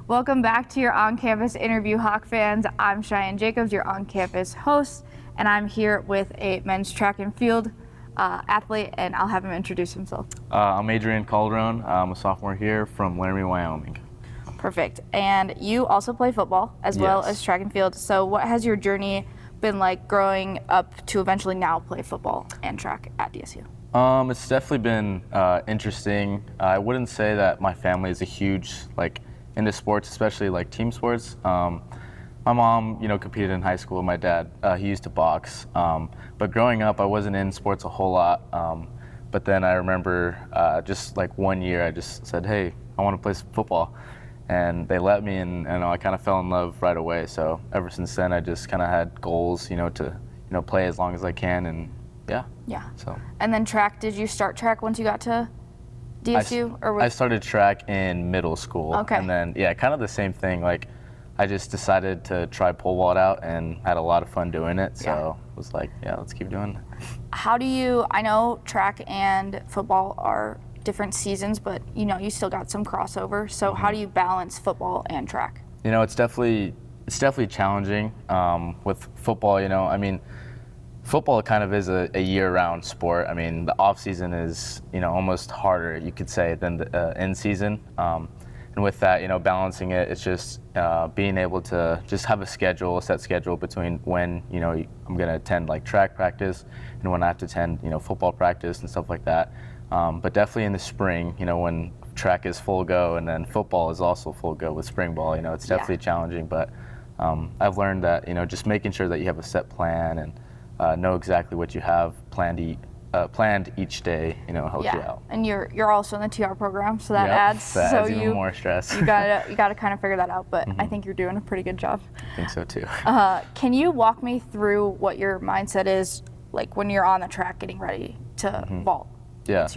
Welcome back to your on-campus interview, Hawk fans. I'm Cheyenne Jacobs, your on-campus host, and I'm here with a men's track and field athlete, and I'll have him introduce himself. I'm Adrien Calderon. I'm a sophomore here from Laramie, Wyoming. Perfect. And you also play football as well as track and field. So what has your journey been like growing up to eventually now play football and track at DSU? It's definitely been interesting. I wouldn't say that my family is a huge into sports, especially team sports. My mom, competed in high school. My dad, he used to box. But growing up, I wasn't in sports a whole lot. But then I remember just 1 year, I just said, hey, I want to play some football. And they let me, and I kind of fell in love right away. So ever since then, I just kind of had goals, to play as long as I can, and yeah. So. And then track, did you start track once you got to DSU? I started track in middle school. Okay. And then, kind of the same thing. I just decided to try pole vault out and had a lot of fun doing it. So it was let's keep doing it. How do you, I know track and football are different seasons, but you still got some crossover. So how do you balance football and track? It's definitely challenging with football. Football kind of is a year-round sport. The off-season is, almost harder, you could say, than the in-season. And with that, balancing it, it's just being able to just have a set schedule between when, I'm going to attend track practice and when I have to attend, football practice and stuff like that. But definitely in the spring, when track is full go and then football is also full go with spring ball, it's definitely challenging. But I've learned that, just making sure that you have a set plan and know exactly what you have planned each day, helps you out. And you're also in the TR program, so that adds even more stress. you gotta kind of figure that out, but I think you're doing a pretty good job. I think so too. Can you walk me through what your mindset is when you're on the track getting ready to vault? Yeah.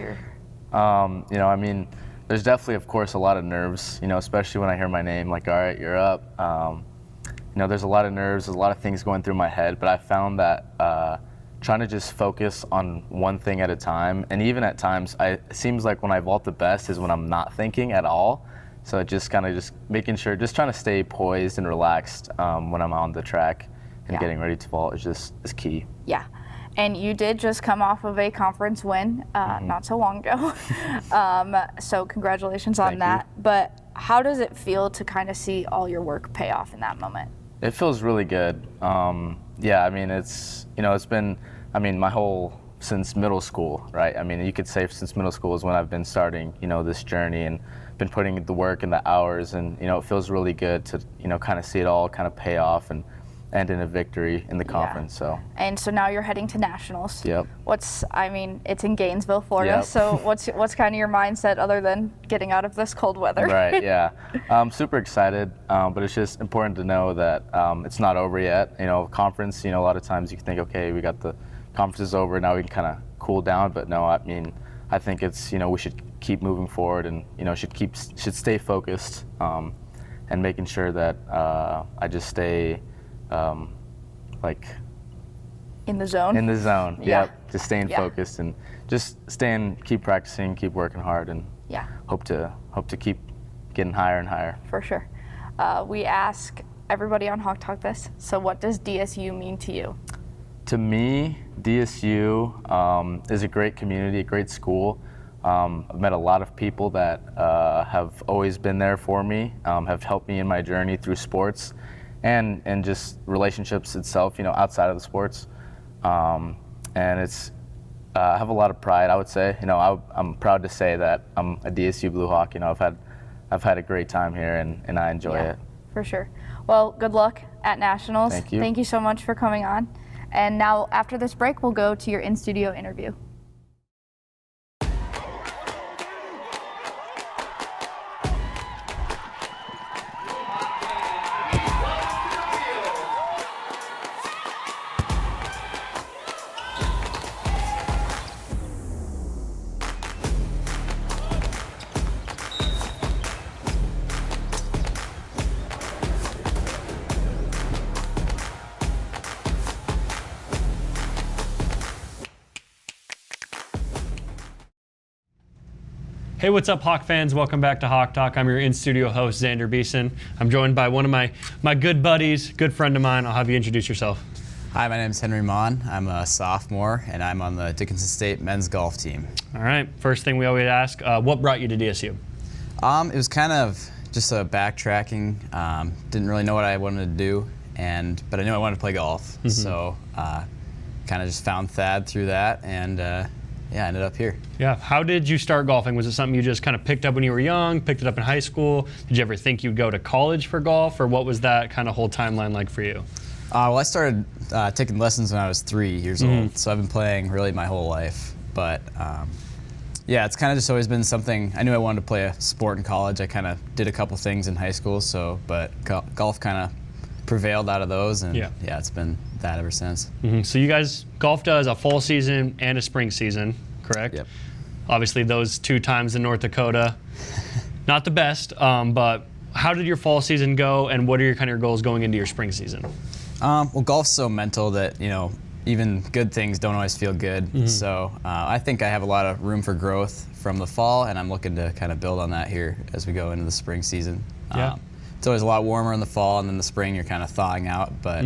There's definitely, of course, a lot of nerves, especially when I hear my name, all right, you're up. There's a lot of nerves, there's a lot of things going through my head, but I found that trying to just focus on one thing at a time, and even at times, it seems like when I vault the best is when I'm not thinking at all. So just kind of just making sure, just trying to stay poised and relaxed when I'm on the track and getting ready to vault is key. Yeah. And you did just come off of a conference win not so long ago. So congratulations on that. But how does it feel to kind of see all your work pay off in that moment? It feels really good. It's been, my whole, since middle school, right? You could say since middle school is when I've been starting, this journey and been putting the work and the hours, and, it feels really good to, kind of see it all kind of pay off and end in a victory in the conference. And so now you're heading to nationals. Yep. It's in Gainesville, Florida. Yep. So what's kind of your mindset other than getting out of this cold weather? Right. Yeah. I'm super excited, but it's just important to know that it's not over yet. Conference. A lot of times you can think, okay, we got the conference is over, now we can kind of cool down. But no, I think it's we should keep moving forward and should stay focused and making sure that I just stay. In the zone? In the zone, yep. Just staying focused and just keep practicing, keep working hard, and hope to keep getting higher and higher. For sure. We ask everybody on Hawk Talk this, so what does DSU mean to you? To me, DSU is a great community, a great school. I've met a lot of people that have always been there for me, have helped me in my journey through sports. And just relationships itself, outside of the sports, and it's I have a lot of pride. I would say, I'm proud to say that I'm a DSU Blue Hawk. I've had a great time here, and I enjoy it. For sure. Well, good luck at nationals. Thank you. Thank you so much for coming on. And now, after this break, we'll go to your in-studio interview. Hey, what's up, Hawk fans? Welcome back to Hawk Talk. I'm your in-studio host, Xander Beeson. I'm joined by one of my good buddies, good friend of mine. I'll have you introduce yourself. Hi, my name is Maughan. I'm a sophomore, and I'm on the Dickinson State men's golf team. All right. First thing we always ask, what brought you to DSU? It was kind of just a backtracking. Didn't really know what I wanted to do, but I knew I wanted to play golf. So kind of just found Thad through that, and yeah, ended up here. Yeah. How did you start golfing? Was it something you just kind of picked up when you were young, picked it up in high school? Did you ever think you'd go to college for golf, or what was that kind of whole timeline like for you? Well, I started taking lessons when I was 3 years old, so I've been playing really my whole life. But yeah, it's kind of just always been something. I knew I wanted to play a sport in college. I kind of did a couple things in high school, but golf kind of prevailed out of those, and yeah, it's been that ever since. So you guys, golf does a fall season and a spring season, correct? Yep. Obviously, those 2 times in North Dakota, not the best, but how did your fall season go, and what are your kind of your goals going into your spring season? Well, golf's so mental that, even good things don't always feel good. So I think I have a lot of room for growth from the fall, and I'm looking to kind of build on that here as we go into the spring season. Yeah. It's always a lot warmer in the fall, and then the spring you're kind of thawing out, but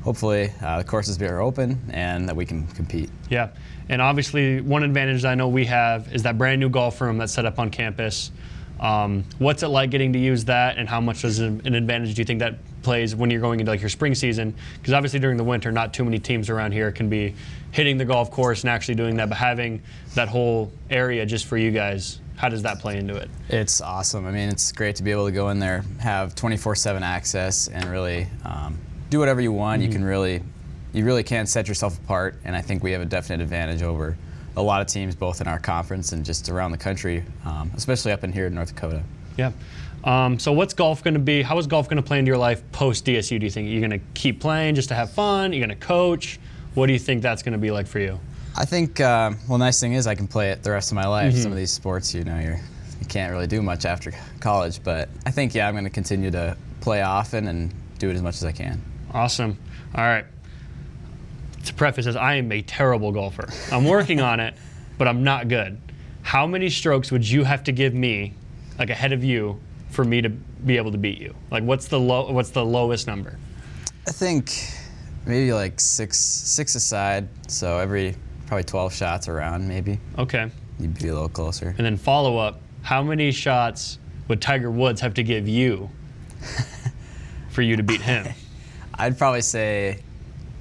hopefully the courses are open and that we can compete. Yeah, and obviously one advantage I know we have is that brand new golf room that's set up on campus. What's it like getting to use that, and how much does an advantage do you think that plays when you're going into like your spring season? Because obviously during the winter, not too many teams around here can be hitting the golf course and actually doing that, but having that whole area just for you guys, how does that play into it? It's awesome. I mean, it's great to be able to go in there, have 24/7 access, and really do whatever you want. You really can set yourself apart, and I think we have a definite advantage over a lot of teams, both in our conference and just around the country, especially up in here in North Dakota. Yeah. So what's golf going to be? How is golf going to play into your life post DSU? Do you think you're going to keep playing just to have fun? You're going to coach? What do you think that's going to be like for you? I think, well, the nice thing is I can play it the rest of my life. Some of these sports, you can't really do much after college, but I think, yeah, I'm going to continue to play often and do it as much as I can. Awesome. All right. To preface this, I am a terrible golfer. I'm working on it, but I'm not good. How many strokes would you have to give me, like ahead of you, for me to be able to beat you? Like, what's the lowest number? I think maybe like six aside, so every probably 12 shots around, maybe. Okay. You'd be a little closer. And then follow up, how many shots would Tiger Woods have to give you for you to beat him? I'd probably say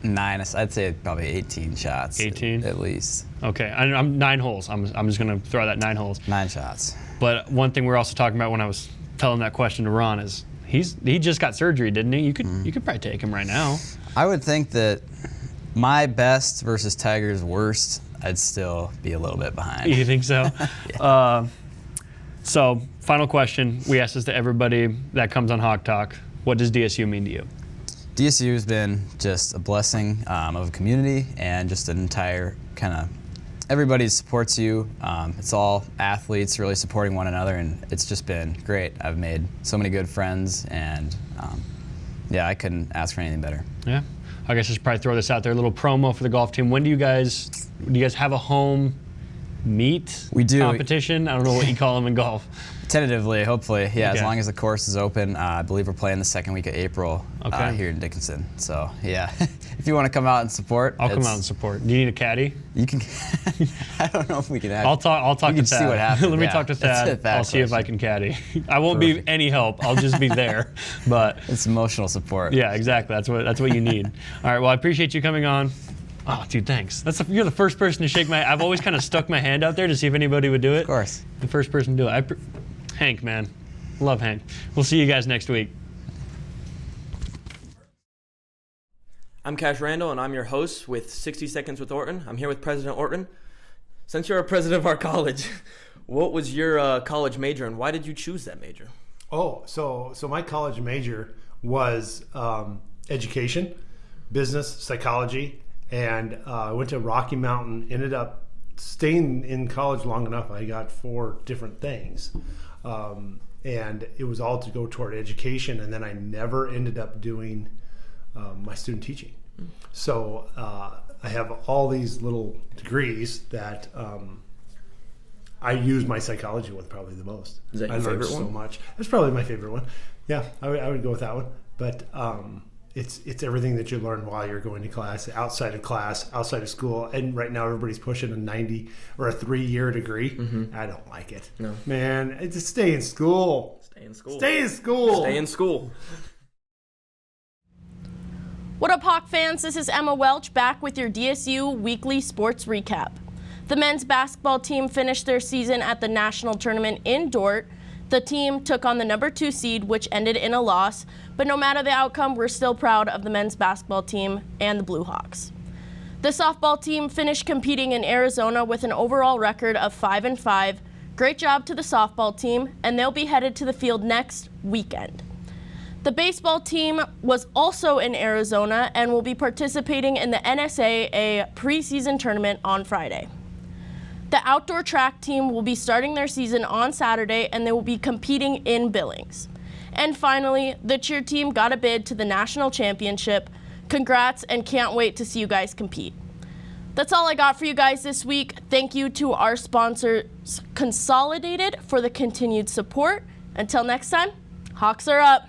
9. I'd say probably 18 shots. 18 at least. Okay, I'm 9 holes. I'm just gonna throw that 9 holes. 9 shots. But one thing we're also talking about when I was telling that question to Ron is he just got surgery, didn't he? You could probably take him right now. I would think that my best versus Tiger's worst, I'd still be a little bit behind. You think so? Yeah. So final question. We ask this to everybody that comes on Hawk Talk. What does DSU mean to you? DSU has been just a blessing of a community, and just an entire kind of everybody supports you. It's all athletes really supporting one another, and it's just been great. I've made so many good friends, and yeah, I couldn't ask for anything better. Yeah, I guess I should probably throw this out there, a little promo for the golf team. When do you guys have a home meet? We do. Competition? I don't know what you call them in golf. Tentatively, hopefully, yeah. Okay. As long as the course is open, I believe we're playing the second week of April here in Dickinson. So yeah, if you want to come out and support, I'll come out and support. Do you need a caddy? You can. I don't know if we can. I'll talk to Thad. See what happens. Let me talk to Thad. I'll see if I can caddy. I won't be any help. I'll just be there. But it's emotional support. Yeah, exactly. That's what you need. All right. Well, I appreciate you coming on. Oh, dude, thanks. You're the first person to shake my. I've always kind of stuck my hand out there to see if anybody would do it. Of course. The first person to do it. Hank, man. Love Hank. We'll see you guys next week. I'm Cash Randle, and I'm your host with 60 Seconds with Orton. I'm here with President Orton. Since you're a president of our college, what was your college major, and why did you choose that major? Oh, so my college major was education, business, psychology, and I went to Rocky Mountain, ended up staying in college long enough. I got 4 different things. And it was all to go toward education, and then I never ended up doing my student teaching. So I have all these little degrees that I use my psychology one probably the most. Is that your I learned favorite so one? much. That's probably my favorite one. Yeah, I would go with that one. But it's everything that you learn while you're going to class, outside of school. And right now everybody's pushing a 90 or a 3-year degree. Mm-hmm. I don't like it. No. Man, just stay in school. Stay in school. Stay in school. Stay in school. What up, Hawk fans? This is Emma Welch back with your DSU Weekly Sports Recap. The men's basketball team finished their season at the national tournament in Dort. The team took on the number 2 seed, which ended in a loss. But no matter the outcome, we're still proud of the men's basketball team and the Blue Hawks. The softball team finished competing in Arizona with an overall record of 5-5. Great job to the softball team, and they'll be headed to the field next weekend. The baseball team was also in Arizona and will be participating in the NSAA preseason tournament on Friday. The outdoor track team will be starting their season on Saturday, and they will be competing in Billings. And finally, the cheer team got a bid to the national championship. Congrats, and can't wait to see you guys compete. That's all I got for you guys this week. Thank you to our sponsors, Consolidated, for the continued support. Until next time, Hawks are up.